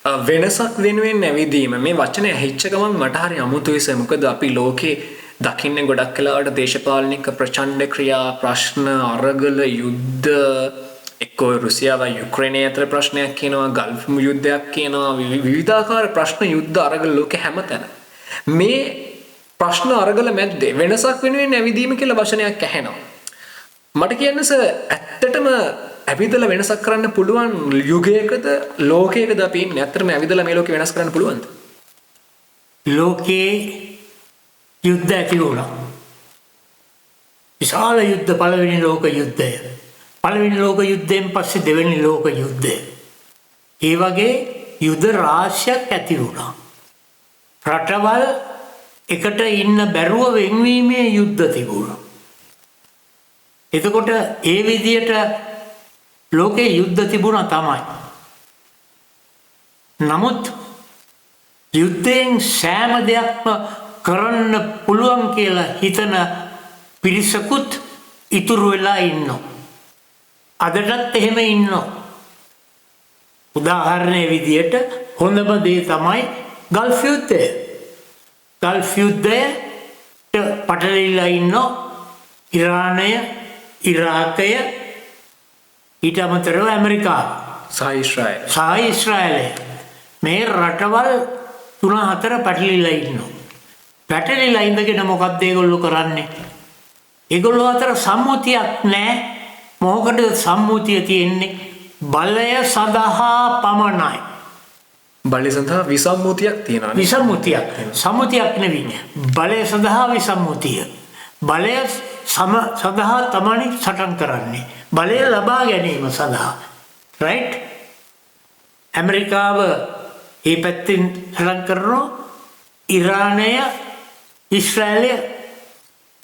වෙනසක් වෙනුවෙන් නැවිදීම මේ වචනය ඇහිච්ච ගමන් මට හරි අමුතුයි සර්. මොකද අපි ලෝකේ දකින්නේ ගොඩක් කලාවට දේශපාලනික ප්‍රචණ්ඩ ක්‍රියා, ප්‍රශ්න, අරගල, යුද්ධ, එක්කෝ රුසියාව යුක්‍රේනය අතර ප්‍රශ්නයක් කියනවා, ගල්ෆ් යුද්ධයක් කියනවා, විවිධාකාර ප්‍රශ්න, යුද්ධ, අරගල ලෝකේ හැමතැන. මේ ප්‍රශ්න අරගල මැද්දේ වෙනසක් වෙනුවෙන් නැවිදීම කියලා වචනයක් ඇහෙනවා. මට කියන්න සර් ඇත්තටම ඇවිදලා වෙනසක් කරන්න පුළුවන් යුගයකද ලෝකයකද අපි ඉන්නේ? ඇත්තටම ඇවිදලා මේ ලෝකේ වෙනස් කරන්න පුළුවන්ද? ලෝකේ යුද්ධ ඇති වුණා. විශාල යුද්ධ, පළවෙනි ලෝක යුද්ධය. පළවෙනි ලෝක යුද්ධයෙන් පස්සේ දෙවෙනි ලෝක යුද්ධය. ඒ වගේ යුද්ධ රාශියක් ඇති වුණා. රටවල් එකට ඉන්න බැරුව වෙන්වීමේ යුද්ධ තිබුණා. එතකොට ඒ විදියට ලෝකේ යුද්ධ තිබුණා තමයි. නමුත් යුද්ධයෙන් සෑම දෙයක්ම කරන්න පුළුවන් කියලා හිතන පිරිසකුත් ඉතුරු වෙලා ඉන්නවා. අදටත් එහෙම ඉන්නවා. උදාහරණයක් විදියට හොඳම දේ තමයි ගල්ෆ් යුද්ධය. ගල්ෆ් යුද්ධයට පටලවිලා ඉන්නවා ඉරානය, ඉරාකය, ඊට අමතරව ඇමරිකාව සහ ඊශ්‍රායලය. මේ රටවල් 3-4 පැටලිලා ඉන්නවා. පැටලිලා ඉඳගෙන මොකක්ද ඒගොල්ලෝ කරන්නේ? ඒගොල්ලෝ අතර සම්මුතියක් නැහැ. මොකටද සම්මුතිය තියෙන්නේ? බලය සඳහා පමණයි. බලය සඳහා විසම්මුතියක් තියෙනවා. විසම්මුතියක්. සම්මුතියක් නෙවෙයි. බලය සඳහා විසම්මුතිය. බලය සඳහා තමයි සටන් කරන්නේ. බලය ලබා ගැනීම සඳහා. රයිට්? ඇමරිකාව ඒ පැත්තෙන් සටන් කරනවා. ඉරානය, ඊශ්‍රායලය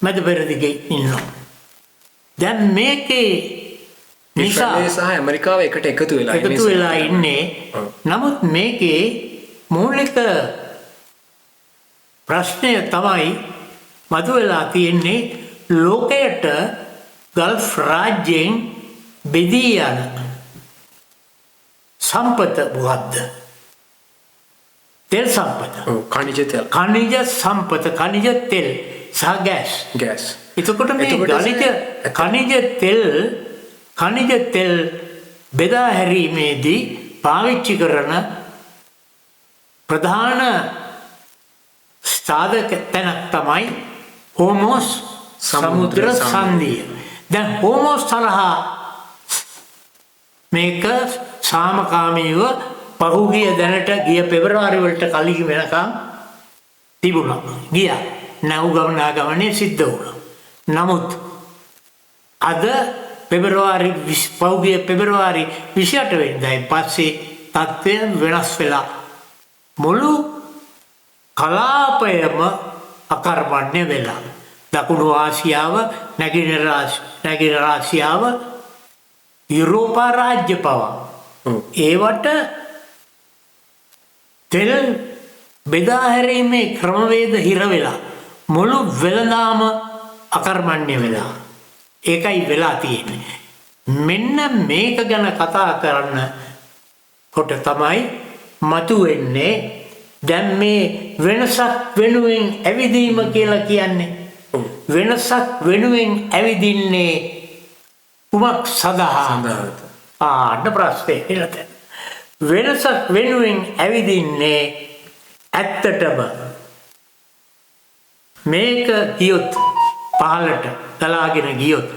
මැද පෙරදිගේ ඉන්නවා. දැන් මේකේ නිසා ඊශ්‍රායලය සහ ඇමරිකාව එකට එකතු වෙලා ඉන්නේ. නමුත් මේකේ මූලික ප්‍රශ්නය තමයි මතුවලා තියෙන්නේ ලෝකයට ගල්ෆ් රාජ්‍යයෙන් බෙදී යන සම්පත මොකද්ද? තෙල් සම්පත. khනිජ තෙල්. khනිජ සම්පත, khනිජ තෙල් සහ ගෑස්. එතකොට මේ khනිජ තෙල් බෙදා හැරීමේදී පාවිච්චි කරන ප්‍රධාන සාධක තැනක් තමයි හෝමෝස් සමුද්‍ර සංධිය. දැන් හෝමෝස් තරහා මේක සාමකාමීව පහුගිය දැනට ගිය පෙබරවාරි වලට කලින් වෙනකම් තිබුණා. ගියා. නැව් ගමනාගමනේ සිද්ධ වුණා. නමුත් අද පහුගිය පෙබරවාරි 28 වෙනිදායින් පස්සේ තත්ත්වය වෙනස් වෙලා මුළු කලාපයම අකර්මණ්‍ය වෙලා. දකුණු ආසියාව, නැගෙනහිර ආසියාව, යුරෝපා රාජ්‍ය පවා ඒවට තෙල් බෙදා හැරීමේ ක්‍රමවේද හිර වෙලා මුළු වෙළඳාම අකර්මණ්‍ය වෙලා. ඒකයි වෙලා තියෙන්නේ. මෙන්න මේක ගැන කතා කරන්න කොට තමයි මතුවෙන්නේ දැන් මේ වෙනසක් වෙනුවෙන් ඇවිදීම කියලා කියන්නේ. වෙනසක් වෙනුවෙන් ඇවිදින්නේ කුමක් සඳහාද? අන්න ප්‍රශ්නේ එළත. වෙනසක් වෙනුවෙන් ඇවිදින්නේ ඇත්තටම මේක ගියොත් පහළට ගලාගෙන ගියොත්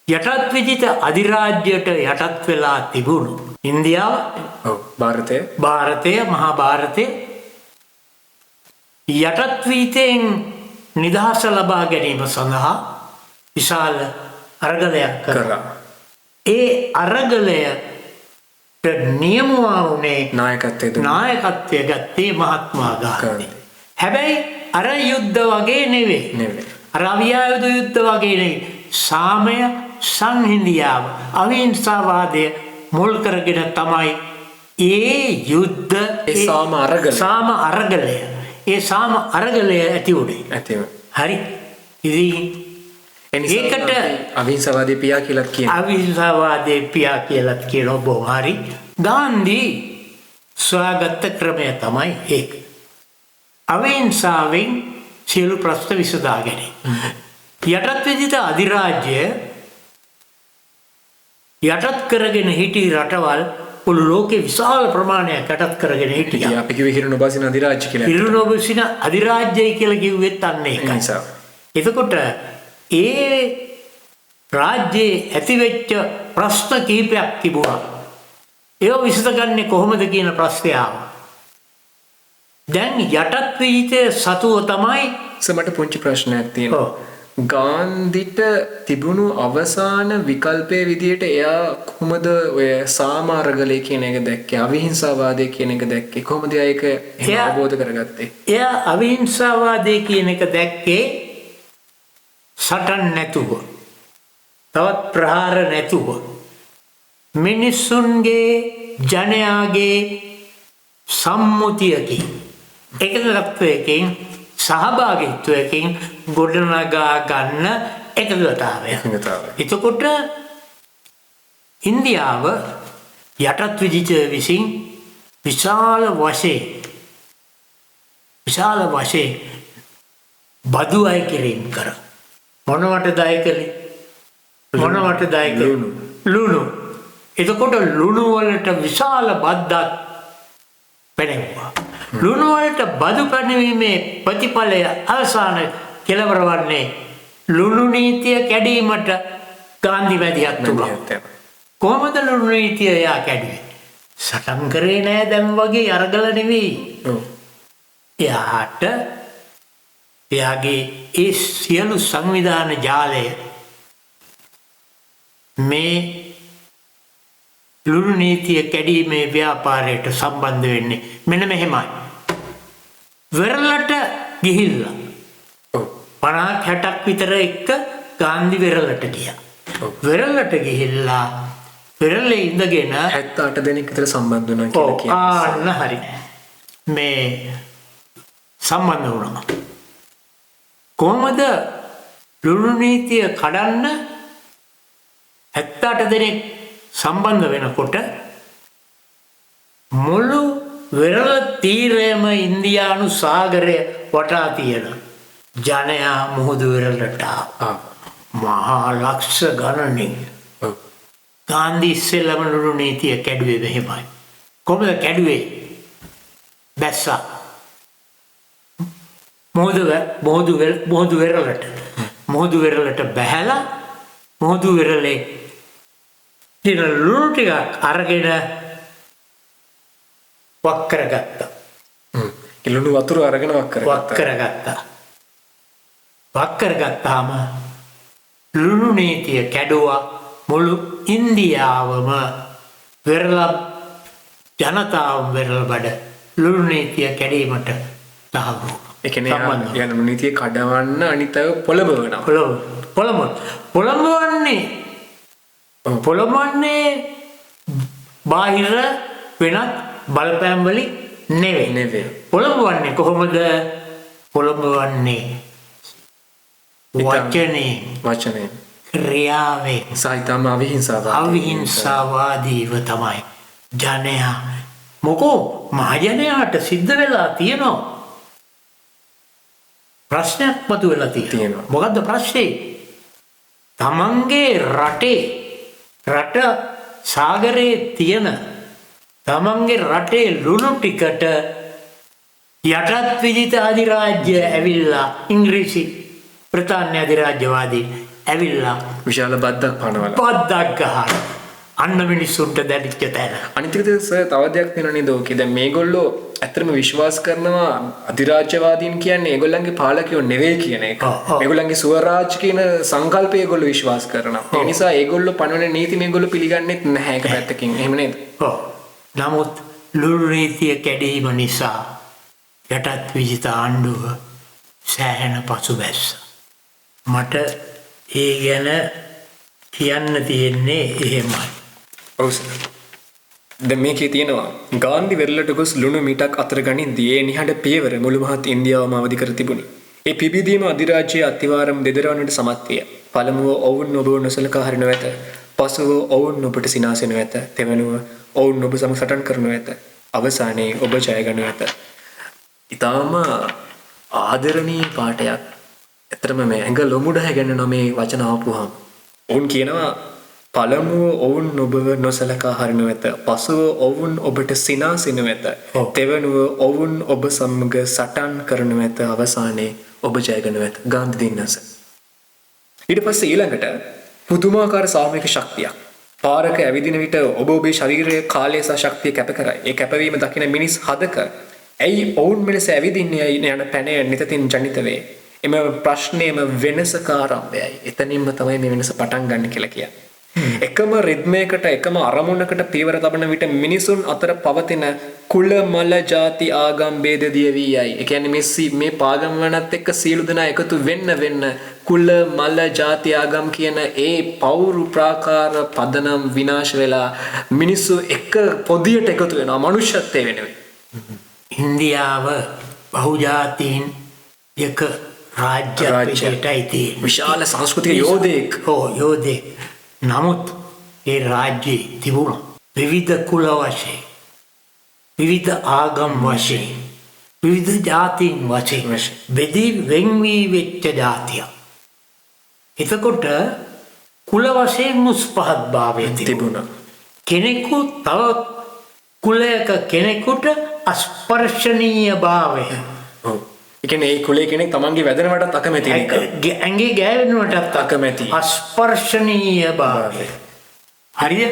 යටත් විජිත අධිරාජ්‍යයට යටත් වෙලා තිබුණු ඉන්දියාව, භාරතය, මහා භාරතය යටත් වීතෙන් නිදහස ලබා ගැනීම සඳහා විශාල අරගලයක් කරා. ඒ අරගලයට නියමුවා වුණේ නායකත්වය ගත්තේ මහත්මා ගාන්ධි. හැබැයි අර යුද්ධ වගේ නෙවෙයි. අර අවියායුධ යුද්ධ වගේ නෙවෙයි. සාමය, සංහිඳියාව, අවිහිංසාවාදය මුල් කරගෙන තමයි ඒ යුද්ධ සාම අරගලය ඇති උනේ. හරි. ඒකට අවිහිංසාවාදී පියා කියලා කියනවා. අවිහිංසාවාදී පියා කියලා කියනවා බොහොම හරි. ගාන්ධි සොයාගත්ත ක්‍රමය තමයි ඒක. අවිහිංසාවෙන් සියලු ප්‍රශ්න විසඳා ගැනීම. යටත් විජිත අධිරාජ්‍ය යටත් කරගෙන හිටි රටවල් මුළු ලෝකේ විශාල ප්‍රමාණයක් යටත් කරගෙන හිටියා. අපි කිව්වේ හිරු නොබසින අධිරාජ්‍ය කියලා. හිරු නොබසින අධිරාජ්‍යයි කියලා කිව්වෙත් අන්න ඒකයි. එතකොට ඒ රාජ්‍යයේ ඇතිවෙච්ච ප්‍රශ්න කිහිපයක් තිබුණා. ඒව විසඳගන්නේ කොහොමද කියන ප්‍රශ්නය ආවා. දැන් යටත් විජිතය සතුව තමයි මට පුංචි ප්‍රශ්නයක් තියෙනවා. ගාන්ධිට තිබුණු අවසාන විකල්පයේ විදියට එයා කොහොමද ඔය සාමාරගලේ කියන එක දැක්කේ? අවිහිංසාවාදය කියන එක දැක්කේ? කොහොමද ඒක අවබෝධ කරගත්තේ? එයා අවිහිංසාවාදය කියන එක දැක්කේ සටන් නැතුව, තවත් ප්‍රහාර නැතුව, මිනිස්සුන්ගේ ජනයාගේ සම්මුතියකින්, එකඟත්වයකින්, සහභාගීත්වයකින් ගොඩනගා ගන්න එකඟතාවය. එතකොට ඉන්දියාව යටත් විජිතය විසින් විශාල වශයෙන් බදු අය කිරීම කර. මොනවට දය කළේ? මොනවට දය කළේ? ලුණු. එතකොට ලුණු වලට විශාල බද්දක් පැනෙවුවා. ලුණු වලට බදු පැනවීමේ ප්‍රතිඵලය අවසාන කෙලවර වන්නේ ලුණු නීතිය කැඩීමට ගාන්ධි මැදිහත් වුණා. කොහොමද ලුණු නීතිය එයා කැඩුවේ? සටන් කරේ නෑ දැන් වගේ අරගල නෙවෙයි. එයාට එයාගේ ඒ සියලු සංවිධාන ජාලය මේ ලුණු නීතිය කැඩීමේ ව්‍යාපාරයට සම්බන්ධ වෙන්නේ මෙන්න මෙහෙමයි. වෙරළට ගිහිල්ලා 50-60ක් විතර එක්ක ගාන්ධි වෙරළට ගියා. වෙරළට ගිහිල්ලා වෙරළේ ඉඳගෙන 78 දෙනෙක් විතර සම්බන්ධ වුණා කියලා කියනවා. ආන්න හරි. මේ සම්බන්ධ වුණා. කොහොමද ලුණු නීතිය කඩන්න 78 දෙනෙක් සම්බන්ධ වෙනකොට මුළු වෙරළ තීරයම ඉන්දියානු සාගරය වටා තියෙන ජනයා මුහුදු වෙරළට මහා ලක්ෂ ගණනින් ගාන්ධි ඉස්සෙල්ලම ලුණු නීතිය කැඩුවේ මෙහෙමයි. කොහොමද කැඩුවේ? බැස්සා මුහුදු වෙරළට බැහැලා මුහුදු වෙරළේ තියෙන ලුණු ටිකක් අරගෙන වක් කරගත්තා. ලුණු වතුර අරගෙන වක් කරගත්තා. වක් කරගත්තාම ලුණු නීතිය කැඩුවා. මුළු ඉන්දියාවම වෙරළ ජනතාවම වෙරළ බඩ ලුණු නීතිය කැඩීමට තහවුරු. ඒ කියන්නේ ලුණු නීතිය කඩවන්න අනිත් අය පොළඹවනවා. පොළඹවන්නේ බාහිර වෙනත් බලපෑම් වලින් නෙවෙයි. පොළඹවන්නේ කොහොමද? පොළඹවන්නේ වචනේ ක්‍රියාවෙන් සාහිත්‍යම අවිහිංසාවාදීව තමයි ජනයා. මොකෝ මහජනයාට සිද්ධ වෙලා තියෙනවා ප්‍රශ්නයක් මතුවෙලා තියෙනවා. මොකද්ද ප්‍රශ්නේ? තමන්ගේ රට සාගරයේ තියෙන තමන්ගේ රටේ ලුණු ටිකට යටත් විජිත අධිරාජ්‍ය ඇවිල්ලා ඉංග්‍රීසි බ්‍රිතාන්‍ය අධිරාජ්‍යවාදී ඇවිල්ලා විශාල බද්දක් පනවලා බද්දක් ගහලා අන්න මිනිස්සුන්ට දැනෙච්ච තැන. අනිත් එක තව දෙයක් වෙනවා නේද? ඕකේ දැන් මේගොල්ලෝ ඇත්තටම විශ්වාස කරනවා අධිරාජ්‍යවාදීන් කියන්නේ ඒගොල්ලන්ගේ පාලකයෝ නෙවෙයි කියන එක. මේගොල්ලන්ගේ ස්වරාජ් කියන සංකල්පය ඒගොල්ලෝ විශ්වාස කරනවා. ඒ නිසා ඒගොල්ලෝ පනවන නීති මේගොල්ලෝ පිළිගන්නේ නැහැ එක පැත්තකින්. එහෙම නේද? නමුත් ලුණු නීතිය කැඩීම නිසා යටත් විජිත ආණ්ඩුව සෑහෙන පසුබැස්සා. මට ඒ ගැන කියන්න තියෙන්නේ එහෙමයි. ඔව් සර්. දැන් මේකේ තියෙනවා ගාන්ධි වෙරළට ගොස් ලුණු මීටක් අතර ගනිද්දී ඒ නිහඬ පියවර මුළු මහත් ඉන්දියාවම අවදි කර තිබුණි. ඒ පිබිදීම අධිරාජ්‍යයේ අතිවාරම් දෙදරවන්නට සමත් විය. පළමුව ඔවුන් ඔබ නොසලකා හරිනු ඇත. පසුව ඔවුන් ඔබට සිනාසෙනු ඇත. තෙවනුව ඔවුන් ඔබ සමග සටන් කරනු ඇත. අවසානයේ ඔබ ජය ගනු ඇත. ඊටාම ආදරණීය පාඩයක්. ඇත්තටම මේ ඇඟ ලොමුඩ හැගෙනන මේ වචන ආපුවාම ඔවුන් කියනවා පළමුව ඔවුන් ඔබව නොසලකා හරිනු ඇත. පසුව ඔවුන් ඔබට සිනාසිනු ඇත. තෙවනුව ඔවුන් ඔබ සමග සටන් කරනු ඇත. අවසානයේ ඔබ ජය ගනු ඇත. ගාන්ධි දිනස. ඊට පස්සේ ඊළඟට පුදුමාකාර සාමූහික ශක්තියක්. පාරක ඇවිදින විට ඔබ ඔබේ ශරීරයේ කාලය සහ ශක්තිය කැප කරයි. ඒ කැපවීම දකින මිනිස් හදක ඇයි ඔවුන් මෙලෙස ඇවිදින්නේ යන පැනය නිතතින් ජනිත වේ. එම ප්‍රශ්නයේම වෙනසකාරම්භයයි. එතනින්ම තමයි මේ වෙනස පටන් ගන්න කියලා කියන්නේ. එකම රිද්මයකට එකම අරමුණකට පියවර තබන විට මිනිසුන් අතර පවතින කුල මල ಜಾති ආගම් ભેද දිය වී යයි. ඒ කියන්නේ මේ පාගම් වනත් එක්ක සියලු දෙනා එකතු වෙන්න කුල මල ಜಾති ආගම් කියන ඒ පෞරු ප්‍රාකාර පදනම් විනාශ වෙලා මිනිස්සු එක පොදියට එකතු වෙනවා මනුෂ්‍යත්වයේ වෙනුවෙන්. ඉන්දියාව බහුජාතීන් එක රාජ්‍යයටයි තියෙන්නේ. විශාල සංස්කෘතික යෝධයෙක්. යෝධයෙක්. නමුත් ඒ රාජ්‍යයේ තිබුණා විවිධ කුල වශයෙන්, විවිධ ආගම් වශයෙන්, විවිධ ජාතීන් වශයෙන් බෙදී වෙන් වී වෙච්ච ජාතියක්. එතකොට කුල වශයෙන් මුස්පහත් භාවය තිබුණා. කෙනෙකු තව කුලයක කෙනෙකුට අස්පර්ශනීය භාවය. ඒ කියන්නේ ඒ කුලයේ කෙනෙක් තමන්ගේ වැදෙනවටත් අකමැති එක. ඇඟේ ගෑවෙනවටත් අකමැති. අස්පර්ශනීය භාවය. හරිද?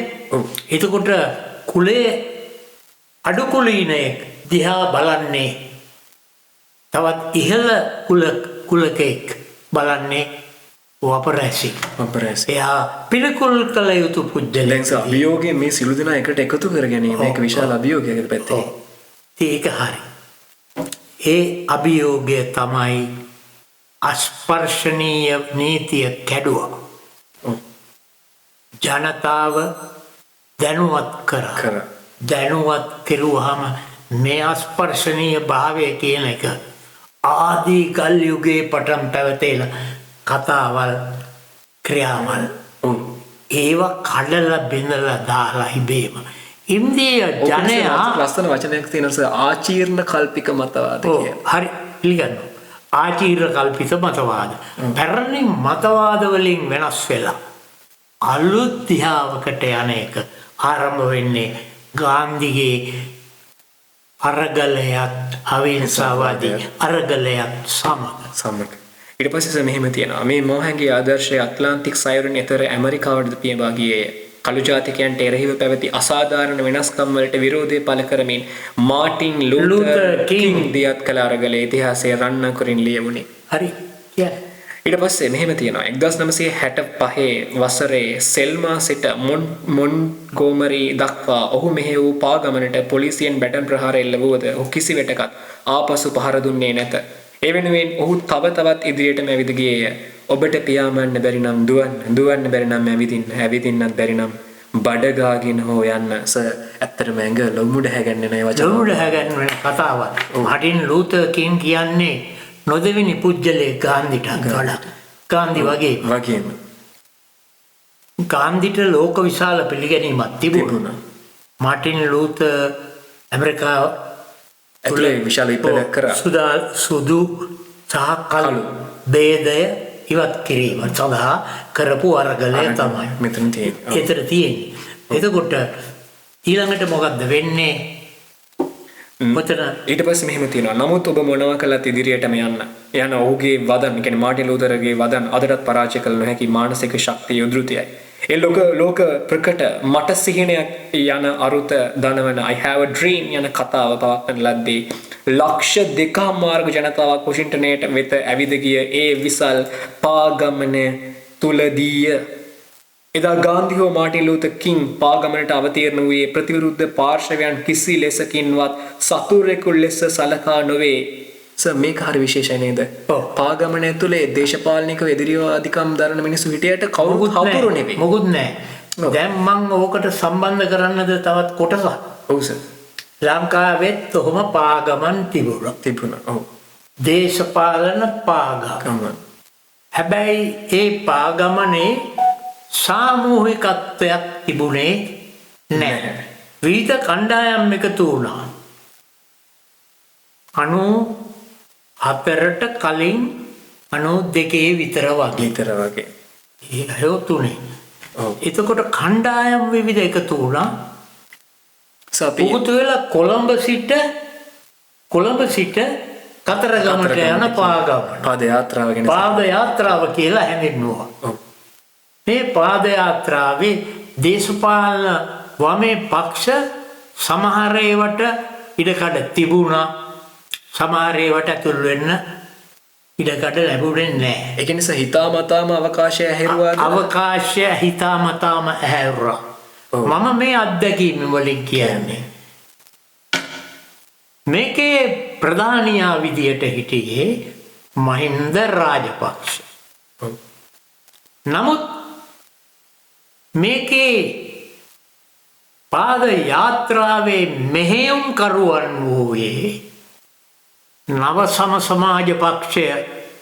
එතකොට කුලයේ අඩු කුලීනයෙක් දිහා බලන්නේ තවත් ඉහළ කුලකෙක් බලන්නේ වපරැසි. එයා පිළිකුල් කළ යුතු පුජ්‍යලෙක්. දැන් අභියෝගයේ මේ සිළු දෙනා එකට එකතු කර ගැනීම ඒක විශාල අභියෝගයකට පැත්තේ. ඒක හරි. ඒ අභියෝගය තමයි අස්පර්ශනීය නීතිය කැඩුවා. ජනතාව දැනුවත් කරා. දැනුවත් කෙරුවාම මේ අස්පර්ශනීය භාවය කියන එක ආදී කල් යුගයේ පටන් පැවතෙන කතාවල් ක්‍රියාවල් ඒවා කඩලා බිඳලා දාලා ඉබේම ඉන්දිය ජනයා ලස්සන වචනයක් තියෙනවා ආචීර්ණ කල්පික මතවාද කියලා. හරි පිළිගන්නවා. ආචීර්ණ කල්පිත මතවාද. පැරණි මතවාද වලින් වෙනස් වෙලා අලුත් දිහාවකට යන එක ආරම්භ වෙන්නේ ගාන්ධිගේ අරගලයත් අවිහිංසාවාදී අරගලයත් සමග. ඊට පස්සේ මෙහෙම තියෙනවා. මේ මොහංගේ ආදර්ශය ඇට්ලාන්ටික් සයුරින් එතර ඇමරිකාවට පියවා ගියේය. කළු ජාතිකයන්ට එරෙහිව පැවති අසාධාරණ වෙනස්කම් වලට විරෝධය පළ කරමින් මාටින් ලූතර් කිං දියත් කළ අරගලයේ ඉතිහාසය රන්නකොරින් ලියවුණේ. හරි. ඊට පස්සේ මෙහෙම තියෙනවා 1965 වසරේ සෙල්මා සිට මොන්ගෝමරි දක්වා ඔහු මෙහෙ වූ පාගමනට පොලිසියෙන් බැටන් ප්‍රහාර එල්ල වුවද ඔහු කිසිවෙටකත් ආපසු පහර දුන්නේ නැත. ඒ වෙනුවෙන් ඔහු තව තවත් ඉදිරියටම ඇවිද ගියේය. ඔබට පියාඹන්න බැරි නම් දුවන්න බැරි නම් ඇවිදින්නත් බැරි නම් බඩගාගෙන හෝ යන්න. ඇත්තටම ඇඟ ලොමුඩ හැගන්නේ නැහැ වචන. ලොමුඩ හැගන්නේ කතාවක්. මාටින් ලූතර් කිං කියන්නේ නොදෙවෙනි පුජ්‍යලේ ගාන්ධිට වඩා. ගාන්ධි වගේම. ගාන්ධිට ලෝක විශාල පිළිගැනීමක් තිබුණා. මාටින් ලූතර් ඇමරිකාව ඇතුලේ විශාල ඉපදයක් කරා. සුදු සහ කළු ભેදය ඉවත් කිරීම සඳහා කරපු අරගලය තමයි මෙතන තියෙන්නේ. එතකොට ඊළඟට මොකද්ද වෙන්නේ? ඊට පස්සේ මෙහෙම තියෙනවා. නමුත් ඔබ මොනවා කළත් ඉදිරියටම යන ඔහුගේ වදන්, කියන්නේ මාටින් ලූතරගේ වදන් අදටත් පරාජය කළ නොහැකි මානසික ශක්තිය උද්ෘතයයි. ඒ ලෝක ප්‍රකට මට සිහිනයක් යන අරුත දනවන I have a dream යන කතාව පවත්වන ලද්දේ ලක්ෂ 2.5 ජනතාවක් වොෂින්ටනයට වෙත ඇවිද ගිය ඒ විසල් පාගමන තුලදීය. එදා ගාන්ධි හෝ මාටින් ලූතර් කිං පාගමනට අවතීර්ණ වූයේ ප්‍රතිවිරුද්ධ පාර්ශවයන් කිසි ලෙසකින්වත් සතුරෙකු ලෙස සලකා නොවේ. මේක හරි විශේෂයි නේද? පාගමන ඇතුලේ දේශපාලනිකව එදිරිවාදිකම් දරන මිනිස්සු හිටියට කවුරුත් හතුරු නෙවෙයි. මොකුත් නැහැ. දැන් මම ඕකට සම්බන්ධ කරන්නද තවත් කොටසක්? ඔව් සර්. ලංකාවෙත් ඔහොම පාගමන් තිබුණා. ඔව්. දේශපාලන පාගම. හැබැයි ඒ පාගමනේ සාමූහිකත්වයක් තිබුණේ නැහැ. විවිධ කණ්ඩායම් එකතු වුණා. 94ට කලින් 92 විතර වගේ. ඒ අයෝ තුනේ. එතකොට කණ්ඩායම් විවිධ එකතු වුණා. පුරුදු වෙලා කොළඹ සිට කතරගමට යන පාද යාත්‍රාව කියලා හැඳින්වුවා. මේ පාද යාත්‍රාවේ දේශපාලන වමේ පක්ෂ සමහර ඒවට ඉඩකඩ තිබුණා. සමහර ඒවට ඇතුල් වෙන්න ඉඩකඩ ලැබුණේ නැහැ. ඒක නිසා හිතාමතාම අවකාශය ඇහැරුවා. මම මේ අත්දැකීම් වලින් කියන්නේ මේකේ ප්‍රධානියා විදියට හිටියේ මහින්ද රාජපක්ෂ. නමුත් මේකේ පාද යාත්‍රාවේ මෙහෙයුම්කරුවන් වූයේ නව සමාජ පක්ෂය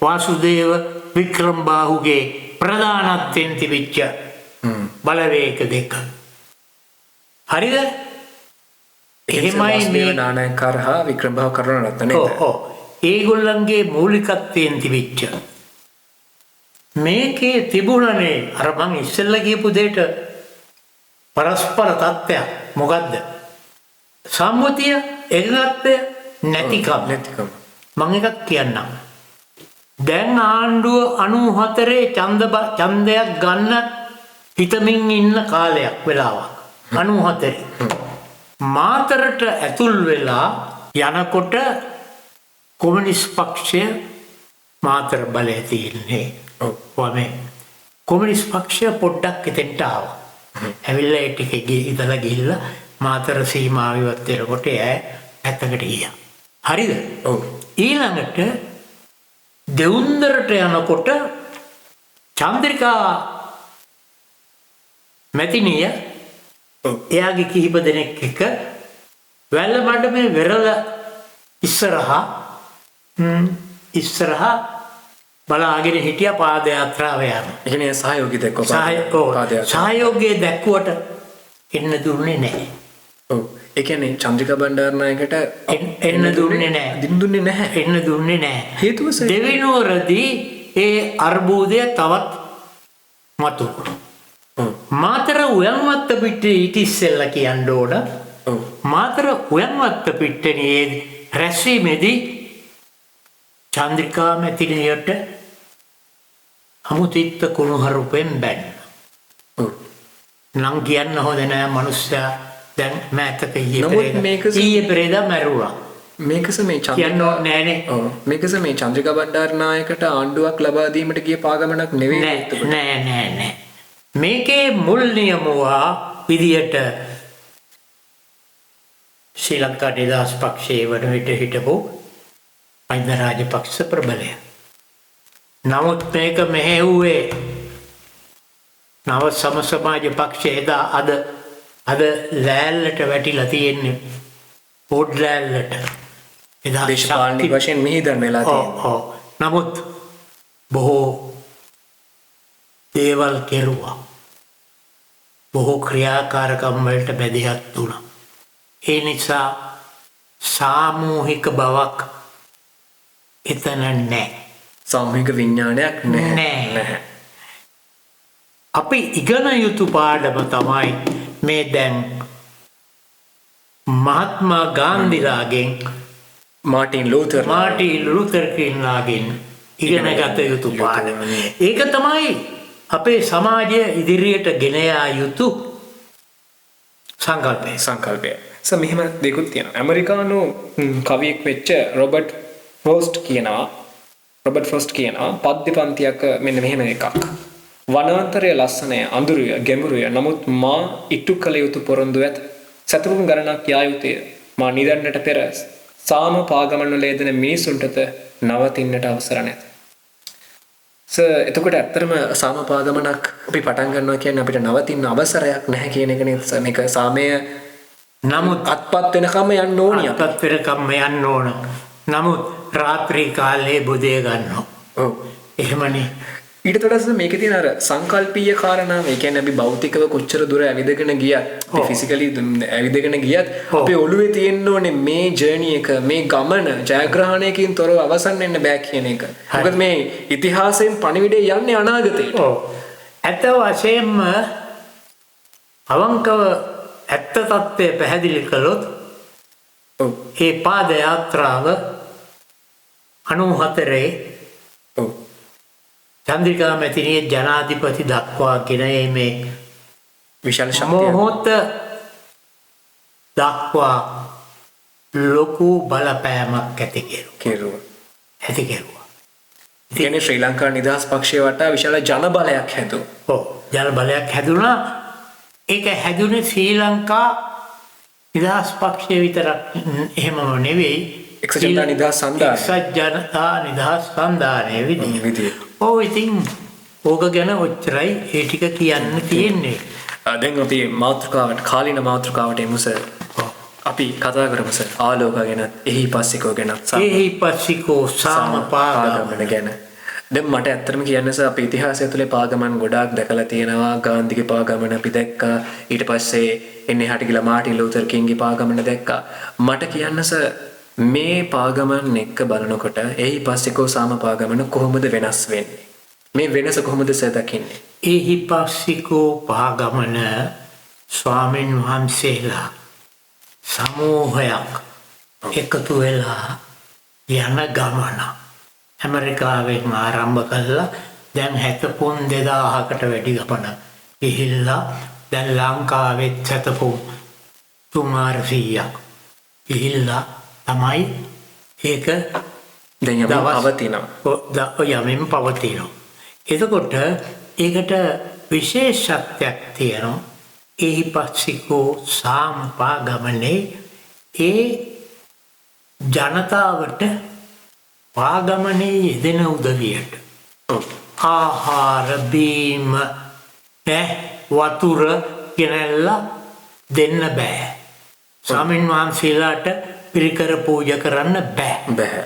වාසුදේව වික්‍රමබාහුගේ ප්‍රධානත්වයෙන් තිබිච්ච බලවේග දෙක. හරිද? එහෙමයි නානායක්කාර හා වික්‍රමබාහු කරුණාරත්න නේද? ඒගොල්ලන්ගේ මූලිකත්වයෙන් තිබිච්ච මේකේ තිබුණනේ අර මං ඉස්සෙල්ලා කියපු දෙයට පරස්පර තත්ත්වයක්. මොකද්ද? සම්මුතිය එකගත්ය නැතිකම. මං එකක් කියන්නම්. දැන් ආණ්ඩුව 94 ඡන්දයක් ගන්න හිතමින් ඉන්න කාලයක් වෙලාවක්. 94 මාතරට ඇතුල් වෙලා යනකොට කොමියුනිස්ට් පක්ෂය මාතර බලය තියෙන්නේ. වමේ කොමියුනිස්ට් පක්ෂය පොඩ්ඩක් එතෙන්ට ආවා. ඇවිල්ලා ඒ ටික ඉඳලා ගිහිල්ලා මාතර සීමාව ඉවත් වෙනකොට ඇත්තකට ගියා. හරිද? ඊළඟට දෙවුන්දරට යනකොට චන්ද්‍රිකා මැතිණිය එයාගේ කිහිප දෙනෙක් එක්ක වැල්ලමඩ මේ වෙරළ ඉස්සරහා බලාගෙන හිටියා පාද යාත්‍රාව යන. ඒ කියන්නේ සහයෝගී දැක්වුවා. සහයෝගය දැක්ුවට එන්න දුන්නේ නැහැ. ඒ කියන්නේ චන්ද්‍රිකා බණ්ඩාරනායකට එන්න දුන්නේ නැහැ. හේතුව දෙවිනුවරදී ඒ අර්බුදය තවත් මතු. මාතර උයන්වත්ත පිටේ ඊට ඉස්සෙල්ලා කියන්න ඕන. මාතර උයන්වත්ත පිටේ රැස්වීමේදී චන්ද්‍රිකා මැතිණියට අමුතිත්ත කුණුහරුපෙන් බැන්න. නම් කියන්න හොඳ නෑ මනුස්සයා දැන් මෑතක ඊයේ පෙරේදා මැරුණා. මේකස මේ මේකස මේ චන්ද්‍රිකා බණ්ඩාරනායකට ආණ්ඩුවක් ලබා දීමට ගිය පාගමනක් නෙවෙයි. නෑ. මේකේ මුල් නියමුවා විදියට ශ්‍රී ලංකා නිදහස් පක්ෂයේ වන විට හිටපු මහින්ද රාජපක්ෂ ප්‍රබලය. නමුත් මේක මෙහෙව්වේ නව සමාජ පක්ෂය එදා අද ලෑල්ලට වැටිලා තියෙන්නේ පොඩ් ලෑල්ලට. එදා දේශපාලනික වශයෙන් මිහිදන් වෙලා තියෙනවා. නමුත් බොහෝ දේවල් කෙරුවා. බොහෝ ක්‍රියාකාරකම් වලට බැදිහත් වුණා. ඒ නිසා සාමූහික බවක් එතන නැහැ. සාමූහික විඥානයක් නැහැ. අපි ඉගෙන යුතු පාඩම තමයි මේ දැන් මහත්මා ගාන්ධිලාගෙන් මාටින් ලූතර් කින්ලාගෙන් ඉගෙන ගත යුතු පාඩම. ඒක තමයි අපේ සමාජය ඉදිරියට ගෙන යා යුතු සංකල්පය. මෙහෙම දෙකුත් තියෙනවා. ඇමරිකානු කවියෙක් වෙච්ච රොබර්ට් ෆ්‍රොස්ට් කියනවා පද්‍ය පන්තියක මෙන්න මෙහෙම එකක්. වනාන්තරය ලස්සනය, අඳුරුය, ගැඹුරුය. නමුත් මා ඉටු කළ යුතු පොරොන්දු ඇත. සතුරුම් ගණනක් යා යුතුය. මා නිදන්නට පෙර සාම පාගමන්වල යෙදෙන මිනිසුන්ටද නවතින්නට අවසර නැත. එතකොට ඇත්තටම සාම පාගමනක් අපි පටන් ගන්නවා කියන්නේ අපිට නවතින්න අවසරයක් නැහැ කියන එක නේද? මේක සාමය නමුත් අත්පත් වෙනකම් යන්න ඕනිය. නමුත් රාත්‍රී කාලේ බුදේ ගන්නවා. එහෙමනේ. ඊට වඩා මේකේ තියෙන අර සංකල්පීය කාරණාව, ඒ කියන්නේ අපි භෞතිකව කොච්චර දුර ඇවිදගෙන ගියත්, අපි ෆිසිකලි ඇවිදගෙන ගියත් අපේ ඔළුවේ තියෙන්න ඕනේ මේ ජර්නි එක, මේ ගමන ජයග්‍රහණයකින් තොරව අවසන් වෙන්න බෑ කියන එක. මොකද මේ ඉතිහාසයෙන් පණිවිඩය යන්නේ අනාගතයට. ඇත්ත වශයෙන්ම අවංකව ඇත්ත తත්වය පැහැදිලි කළොත් ඒ පාද යාත්‍රාව 94 චන්ද්‍රිකා මැතිණිය ජනාධිපති දක්වා ගෙන මේ විශාල ශක්තිය මොහොත දක්වා ලොකු බලපෑමක් ඇති කෙරුවා. කියන්නේ ශ්‍රී ලංකා නිදහස් පක්ෂය වටා විශාල ජන බලයක් හැදුවා. ජන බලයක් හැදුණා. ඒක හැදුනේ ශ්‍රී ලංකා නිදහස් පක්ෂය විතරක් එහෙමම නෙවෙයි. එක්සත් ජනතා නිදහස් සන්ධානය. එක්සත් ජනතා නිදහස් සන්ධානය විදිහට. ඉතින් ඕක ගැන ඔච්චරයි ඒ ටික කියන්න තියෙන්නේ. දැන් අපි මාතෘකාවට කාලීන මාතෘකාවට එමු සර්. අපි කතා කරමු සර් ආලෝක ගැන, එහි පස්සිකෝ ගැන, එහි පස්සිකෝ සාමපාගමන ගැන. දැන් මට ඇත්තටම කියන්න සර් අපේ ඉතිහාසය තුළ පාගමන් ගොඩාක් දැකලා තියෙනවා. ගාන්ධිගේ පාගමන අපි දැක්කා. ඊට පස්සේ එන්නේ හට ගිලා මාටින් ලූතර් කිංගේ පාගමන දැක්කා. මට කියන්න සර් මේ පාගමන් එක්ක බලනකොට එහි පස්සිකෝ සාමපාගමන කොහොමද වෙනස් වෙන්නේ? මේ වෙනස කොහොමද සර් දකින්නේ? එහි පස්සිකෝ පාගමන ස්වාමීන් වහන්සේලා සමූහයක් එකතු වෙලා යන ගමන. ඇමරිකාවෙන් ආරම්භ කළා දැන් 7,2000කට වැඩි ගමන ගිහිල්ලා දැන් ලංකාවෙත් 7,300ක් ගිහිල්ලා තමයි ඒක දැන් යමින් පවතිනවා. එතකොට ඒකට විශේෂත්වයක් තියෙනවා. එහි පස්සිකෝ සාමපාගමනේ ඒ ජනතාවට පාගමනේ යෙදෙන උදවියට ආහාර බීම වතුර ගෙනල්ලා දෙන්න බෑ. ස්වාමීන් වහන්සේලාට පිරිකර පූජා කරන්න බෑ.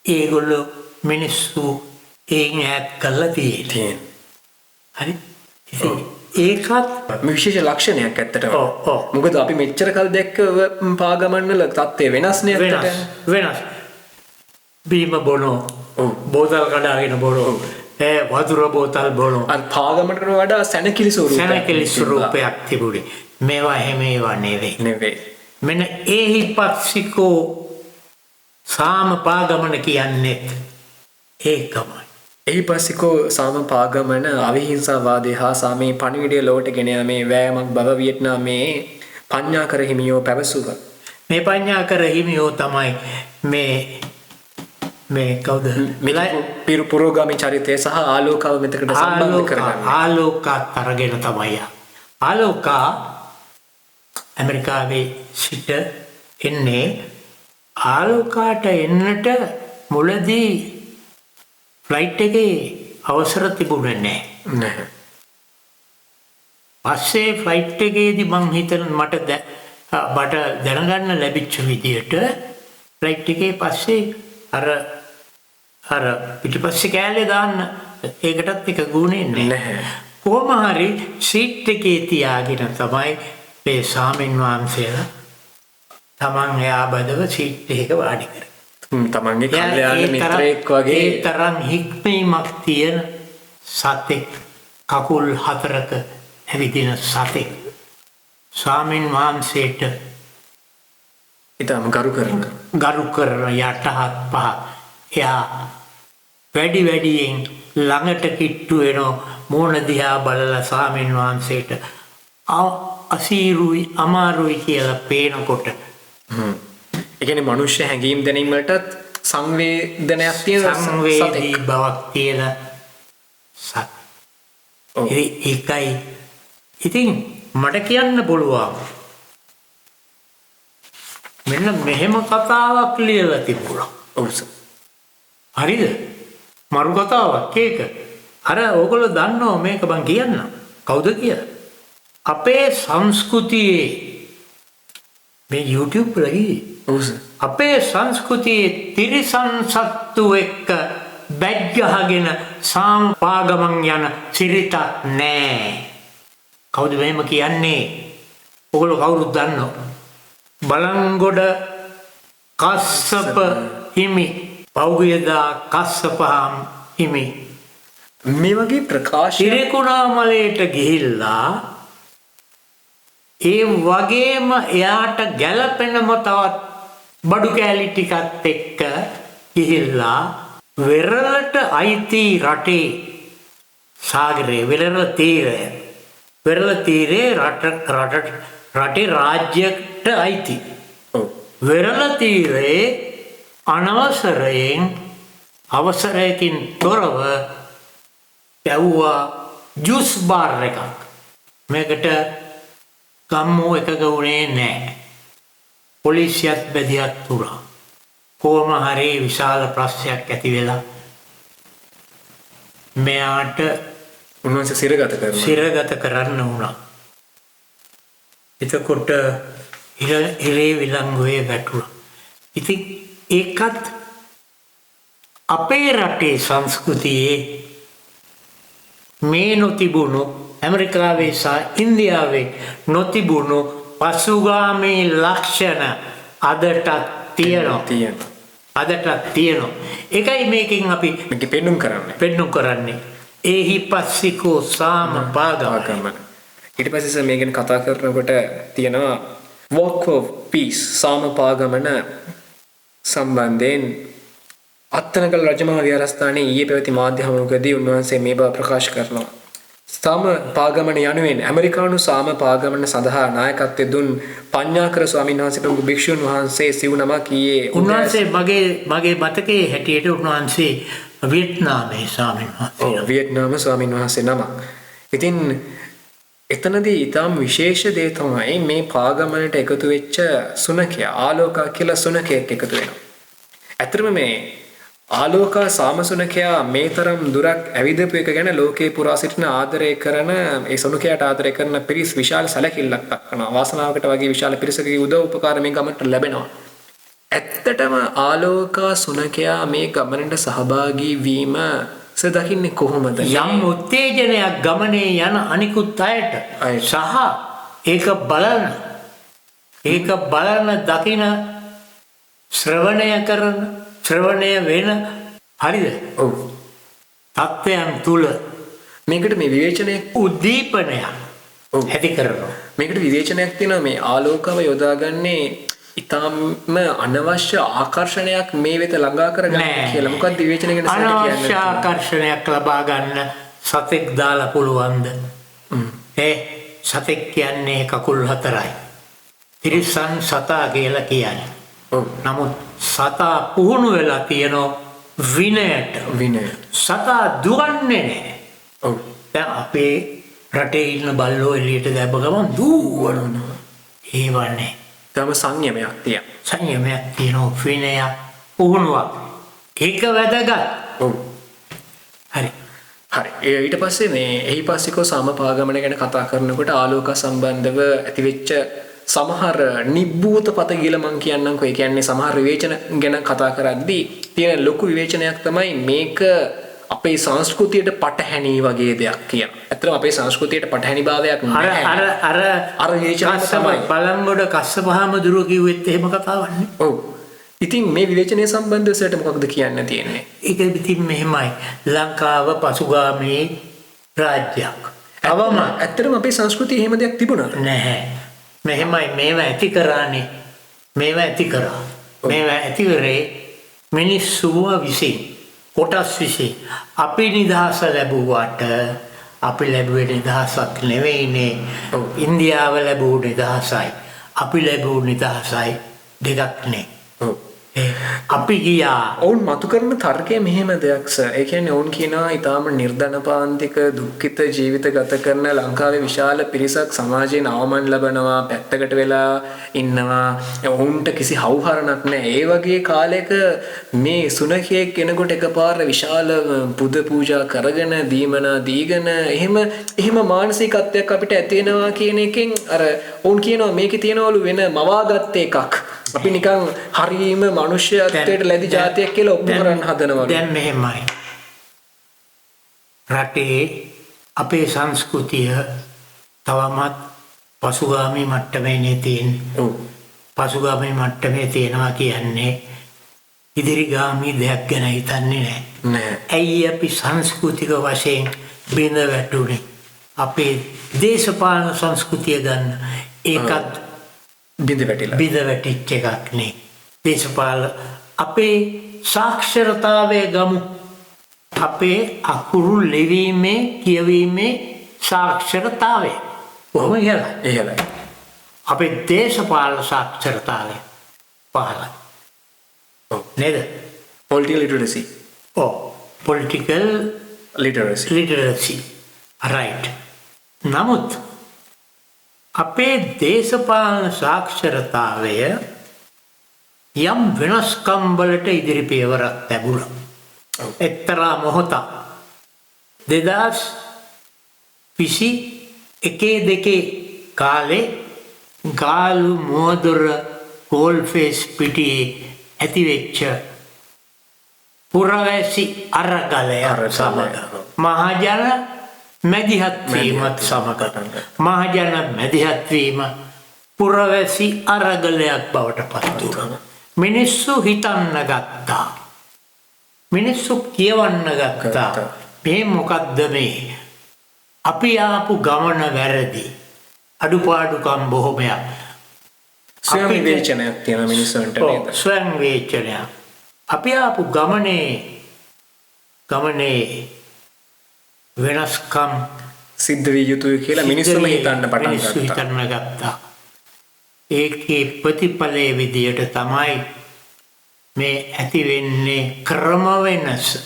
ඒගොල්ලෝ මිනිස්සු ඒන් ඈත් කරලා තියෙන්නේ. හරි. ඒකත් විශේෂ ලක්ෂණයක් ඇත්තටම. මොකද අපි මෙච්චර කල් දැක්ක පාගමන් වල තත්ත්වය වෙනස් නේ ඇත්තට. වෙනස්. බීම බොනෝ. බෝතල් කඩාගෙන බොනෝ. වතුර බෝතල් බොනෝ. අර පාගමනට වඩා සැනකිලි ස්වරූපයක් තිබුණේ. මේවා එහෙම ඒවා නෙවෙයි. මෙන්න එහි පස්සිකෝ සාමපාගමන කියන්නේ ඒකමයි. එහි පස්සිකෝ සාමපාගමන අවිහිංසාවාදය හා සාමයේ පණිවිඩය ලොවට ගෙන යාමේ වෑයමක් බව වියට්නාමේ පඤ්ඤාකර හිමියෝ පැවසුවා. මේ පඤ්ඤාකර හිමියෝ තමයි මේ කවුද? පුරෝගාමී චරිතය සහ ආලෝකාව මෙතකට සම්බන්ධ කරගන්න. ආලෝකත් අරගෙන තමයි. ආලෝකා ඇමරිකාවේ සිට එන්නේ. ආලෝකාට එන්නට මුලදී ෆ්ලයිට් එකේ අවසර තිබුණේ නැහැ. පස්සේ ෆ්ලයිට් එකේදී මං හිතන මට දැනගන්න ලැබිච්ච විදියට ෆ්ලයිට් එකේ පස්සේ අර පිටිපස්සේ කෑල්ලේ දාන්න ඒකටත් එක ගුණේ නැහැ. කොහොම හරි සීට් එකේ තියාගෙන තමයි මේ ස්වාමීන් වහන්සේලා තමන් එයා බදව සීට් එකක වාඩි කරේ. තමන්ගේ කල්යාණ මිත්‍රයෙක් වගේ ඒ තරම් හික්මීමක් තියෙන සතෙක්, කකුල් 4ක ඇවිදින සතෙක් ස්වාමීන් වහන්සේට ඊටම ගරු කරන යටහත් පහ එයා වැඩියෙන් ළඟට කිට්ටු වෙනෝ මූණ දිහා බලලා ස්වාමීන් වහන්සේට අසීරුයි අමාරුයි කියලා පේනකොට ඒ කියන්නේ මනුෂ්‍ය හැඟීම් දැනීම් වලටත් සංවේදනයක් තියෙන සංවේදී බවක් තියෙන සත්. ඒකයි ඉතින් මට කියන්න පුළුවන් මෙන්න මෙහෙම කතාවක් ලියලා තිබුණා. ඔව් සර්. හරිද? මරු කතාවක් ඒක. අර ඕගොල්ලෝ දන්නව මේක බං කියන්න. කවුද කියලා? අපේ සංස්කෘතියේ මේ YouTube වල අපේ සංස්කෘතියේ තිරිසන් සත්තු එක්ක බැජ් ගහගෙන සාම්පාගමන් යන සිරිතක් නෑ. කවුද මෙහෙම කියන්නේ? ඔයගොල්ලෝ කවුරුත් දන්නවා. බලංගොඩ කස්සප හිමි, පෞගියදා කස්සප හිමි මේ වගේ ප්‍රකාශ තිරිකුණාමලයට ගිහිල්ලා ඒ වගේම එයාට ගැළපෙනම තවත් බඩු කෑලි ටිකත් එක්ක ගිහිල්ලා වෙරළට අයිති රටේ සාගරයේ වෙරළ තීරයේ රටේ රාජ්‍යයට අයිති. වෙරළ තීරයේ අවසරයකින් තොරව යවුවා ජුස් බාර් එකක්. මේකට ගම්මෝ එකග වුණේ නෑ. පොලිසියත් බැදියත් තුරා. කොහොම හරි විශාල ප්‍රශ්නයක් ඇති වෙලා මෙයාට උන්වහන්සේ සිරගත කරන්න වුණා. එතකොට හිරේ විලංගුවේ වැටුණා. ඉතින් ඒකත් අපේ රටේ සංස්කෘතියේ මේ නොතිබුණු ඇමරිකාවේ සහ ඉන්දියාවේ නොතිබුණු පසුගාමී ලක්ෂණ අදටත් තියෙනවා. ඒකයි මේකෙන් අපි පෙන්නුම් කරන්නේ. ඒහි පස්සිකෝ සාම පාගම. ඊට පස්සේ මේ ගැන කතා කරනකොට තියෙනවා walk of peace සාමපාගමන සම්බන්ධයෙන් අත්තනකල් රජමහා විහාරස්ථානයේ ඊයේ පැවති මාධ්‍ය හමුවකදී උන්වහන්සේ මේ බව ප්‍රකාශ කරනවා. සාමපාගමන යනුවෙන් ඇමරිකානු සාමපාගමන සඳහා නායකත්වය දුන් පඤ්ඤාකර ස්වාමීන් වහන්සේ ප්‍රමුඛ භික්ෂුන් වහන්සේ සිව් නමක් ඊයේ උන්වහන්සේ මගේ මතකයේ හැටියට උන්වහන්සේ වියට්නාමේ ස්වාමීන් වහන්සේ. වියට්නාම ස්වාමීන් වහන්සේ නමක්. ඉතින් එතනදී ඊටම විශේෂ දේ තමයි මේ පාගමනට එකතු වෙච්ච සුනකයා ආලෝකා කියලා සුනකයෙක් එකතු වෙනවා. ඇත්තටම මේ ආලෝකා සාමසුනකයා මේ තරම් දුරක් ඇවිදපු එක ගැන ලෝකේ පුරා සිටින ආදරය කරන ඒ සුනකයාට ආදරය කරන පිරිස් විශාල සැලකිල්ලක් දක්වනවා. වාසනාවකට වගේ විශාල පිරිසකගේ උදව් උපකාර මේ ගමනට ලැබෙනවා. ඇත්තටම ආලෝකා සුනකයා මේ ගමනට සහභාගී වීම දකින්නේ කොහොමද? යම් උත්තේජනයක් ගමනේ යන අනිකුත් අයට සහ ඒක බලන දකින ශ්‍රවණය වෙන හරිද? ඔව්. තත්ත්වයන් තුල මේකට මේ විවේචනයක් උද්දීපනයක් ඇති කරනවා. මේකට විවේචනයක් තියෙනවා. මේ ආලෝකව යොදාගන්නේ ඊටම අනවශ්‍ය ආකර්ෂණයක් මේ වෙත ළඟා කරගන්න කියලා. මොකක්ද විවේචනය ගැන කියන්නේ? අනවශ්‍ය ආකර්ෂණයක් ලබා ගන්න සතෙක් දාලා පුළුවන්ද? සතෙක් කියන්නේ කකුල් හතරයි. තිරිසන් සතා කියලා කියන්නේ. නමුත් සතා පුහුණු වෙලා තියෙනවා විනය. සතා දුවන්නේ නැහැ. දැන් අපේ රටේ ඉන්න බල්ලෝ එළියට දැබ්බ ගමන් දුවනවා. ඒවන්නේ තම සංයමයක් තියෙනවා. විනයක් පුහුණුවක්. ඒක වැදගත්. හරි. ඊට පස්සේ මේ එහිපස්සිකෝ සමපාගමන ගැන කතා කරනකොට ආලෝක සම්බන්ධව ඇතිවෙච්ච සමහර නිබ්බූත පත කියලා මං කියන්නම්කෝ. ඒ කියන්නේ සමහර විවේචන ගැන කතා කරද්දී තියෙන ලොකු විවේචනයක් තමයි මේක අපේ සංස්කෘතියට පටහැනි වගේ දෙයක් කියන. ඇත්තටම අපේ සංස්කෘතියට පටහැනි භාවයක් නැහැ. අර විවේචනය තමයි බලංගොඩ කස්සපහම දුර කිව්වෙත් එහෙම කතාවක් නේ. ඔව්. ඉතින් මේ විවේචනය සම්බන්ධව සරට මොකක්ද කියන්න තියෙන්නේ? ඒක ඉතින් මෙහෙමයි. ලංකාව පසුගාමී රාජ්‍යයක්. ඇත්තටම අපේ සංස්කෘතියේ එහෙම දෙයක් තිබුණාද? නැහැ. මෙහෙමයි මේවා ඇති කරානේ. මේවා ඇති කරේ මිනිස්සුව විසින්. කොටස් විසින්. අපි නිදහස ලැබුවට අපි ලැබුවේ නිදහසක් නෙවෙයිනේ. ඉන්දියාව ලැබුව නිදහසයි. අපි ලැබුව නිදහසයි දෙකක් නේ. අපි ගියා. ඔවුන් මතු කරන තර්කය මෙහෙම දෙයක් සර්. ඒ කියන්නේ ඔවුන් කියනවා ඊටාම නිර්ධනපාන්තික දුක්ඛිත ජීවිත ගත කරන ලංකාවේ විශාල පිරිසක් සමාජයෙන් අවමන් ලබනවා, පැත්තකට වෙලා ඉන්නවා. ඔවුන්ට කිසි හවුහරණක් නැහැ. ඒ වගේ කාලයක මේ සුනඛයෙක් කෙනෙකුට එකපාර විශාල පුද පූජා කරගෙන දීමනා දීගෙන එහෙම මානසිකත්වයක් අපිට ඇති වෙනවා කියන එකෙන් අර ඔවුන් කියනවා මේකේ තියනවලු වෙන මවාගත්ත එකක්. අපි නිකන් හරීම මනුෂ්‍යත්වයට ලැබි જાතියක් කියලා ඔප්පු කරන්න හදනවා. දැන් මෙහෙමයි. රටේ අපේ සංස්කෘතිය තවමත් පසුගාමී මට්ටමේ තියෙන්නේ. ඔව්. පසුගාමී මට්ටමේ තියෙනවා කියන්නේ ඉදිරිගාමී දෙයක් ගැන හිතන්නේ නැහැ. නෑ. ඇයි අපි සංස්කෘතික වශයෙන් බිඳ වැටුනේ? අපේ දේශපාලන සංස්කෘතිය ගන්න ඒකත් බිඳ වැටිලා. බිඳ වැටිච්ච එකක් නේ. දේශපාලන අපේ සාක්ෂරතාවය ගමු. අපේ අකුරු ලිවීමේ කියවීමේ සාක්ෂරතාවය කොහොම ඉහළයි? ඉහළයි. අපේ දේශපාලන සාක්ෂරතාවය පහළයි. ඔව්. නේද? Political literacy. political literacy. Right. නමුත් අපේ දේශපාලන සාක්ෂරතාවය යම් වෙනස්කම් වලට ඉදිරි පියවරක් ලැබුණා. එක්තරා මොහොතක් 2021 කාලේ ගාලු මෝදුර කෝල්ෆේස් පිටියේ ඇතිවෙච්ච පුරවැසි අරගලය සමග මහජන මැදිහත් වීමත් සමග මහජන මැදිහත් වීම පුරවැසි අරගලයක් බවට පත් වුණා. මිනිස්සු හිතන්න ගත්තා. මිනිස්සු කියවන්න ගත්තා. මේ මොකද්ද මේ? අපි ආපු ගමන වැරදි. අඩුපාඩුකම් බොහොමයක්. ස්වයං විවේචනයක් තියෙන මිනිස්සුන්ට නේද? ස්වයං විවේචනයක්. අපි ආපු ගමනේ වෙනස්කම් සිද්ධ විය යුතුයි කියලා මිනිස්සුම හිතන්න පටන් ගත්තා. ඒකේ ප්‍රතිඵලයේ විදියට තමයි මේ ඇති වෙන්නේ ක්‍රම වෙනස.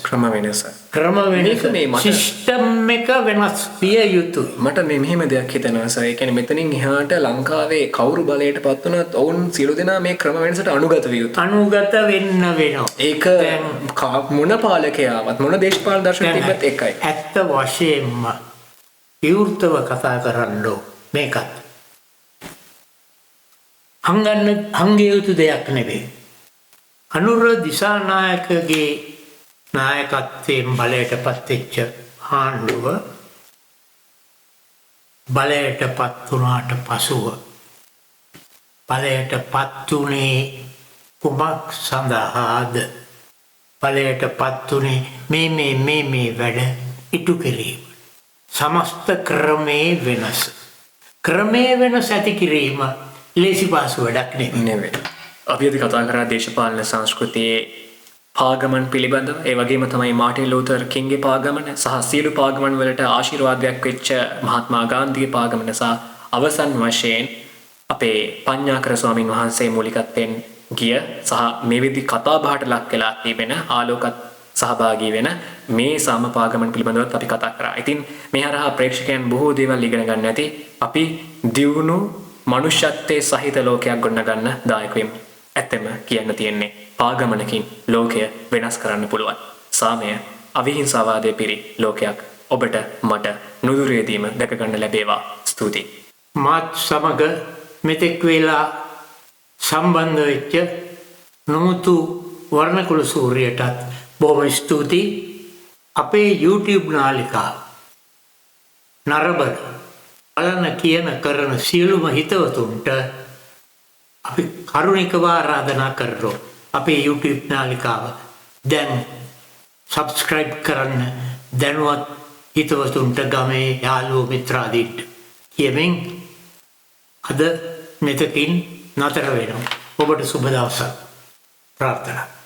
සිස්ටම් එක වෙනස් විය යුතුයි. මට මේ මෙහෙම දෙයක් හිතෙනවා සර්. ඒ කියන්නේ මෙතනින් එහාට ලංකාවේ කවුරු බලයට පත් වුණත් ඔවුන් සියලු දෙනා මේ ක්‍රම වෙනසට අනුගත විය යුතුයි. අනුගත වෙන්න වෙනවා. ඒක මොන පාලකයාවත් මොන දේශපාලන දර්ශන තිබ්බත් එකයි. ඇත්ත වශයෙන්ම විවෘතව කතා කරන්න මේකත්. හංගිය යුතු දෙයක් නෙවෙයි. අනුර දිසානායකගේ නායකත්වයෙන් බලයට පත්වෙච්ච ආණ්ඩුව බලයට පත් වුණාට පසුව බලයට පත් වුණේ කුමක් සඳහාද? බලයට පත් වුණේ මේ වැඩ ඉටු කිරීම. සමස්ත ක්‍රමේ වෙනස ඇති කිරීම ලේසි පාසු වැඩක් නෙවෙයි. අපි අද කතා කරා දේශපාලන සංස්කෘතියේ පාගමන් පිළිබඳව. ඒ වගේම තමයි මාටින් ලූතර් කිංගේ පාගමන සහ සියලු පාගමන් වලට ආශිර්වාදයක් වෙච්ච මහත්මා ගාන්ධිගේ පාගමන සහ අවසන් වශයෙන් අපේ පඤ්ඤාකර ස්වාමීන් වහන්සේ මූලිකත්වයෙන් ගිය සහ මේ විදි කතා බහට ලක් වෙලා තිබෙන ආලෝකත් සහභාගී වෙන මේ සාම පාගමන් පිළිබඳවත් අපි කතා කරා. ඉතින් මේ හරහා ප්‍රේක්ෂකයන් බොහෝ දේවල් ඉගෙන ගන්න ඇති. අපි දියුණු මනුෂ්‍යත්වයේ සහිත ලෝකයක් ගොඩනගන්න දායක වෙමු. ඇත්තම කියන්න තියෙන්නේ පාගමනකින් ලෝකය වෙනස් කරන්න පුළුවන්. සාමය අවිහිංසාවාදයේ පිරි ලෝකයක් ඔබට මට නුදුරේදීම දැක ගන්න ලැබේවා. ස්තුතියි. මාත් සමග මෙතෙක් වේලා සම්බන්ධ වෙච්ච නොමුතු වර්ණකුළු සූර්යයටත් බොහොම ස්තුතියි. අපේ YouTube නාලිකාව නරඹන බලන කියන කරන සියලුම හිතවතුන්ට අපි කරුණිකව ආරාධනා කරනවා. අපේ YouTube නාලිකාව දැන් subscribe කරන්න දැනුවත් හිතවතුන්ට ගමේ යාළුවෝ මිත්‍රාදීන්ට කියමින් අද මෙතකින් නතර වෙනවා. ඔබට සුබ දවසක් ප්‍රාර්ථනා.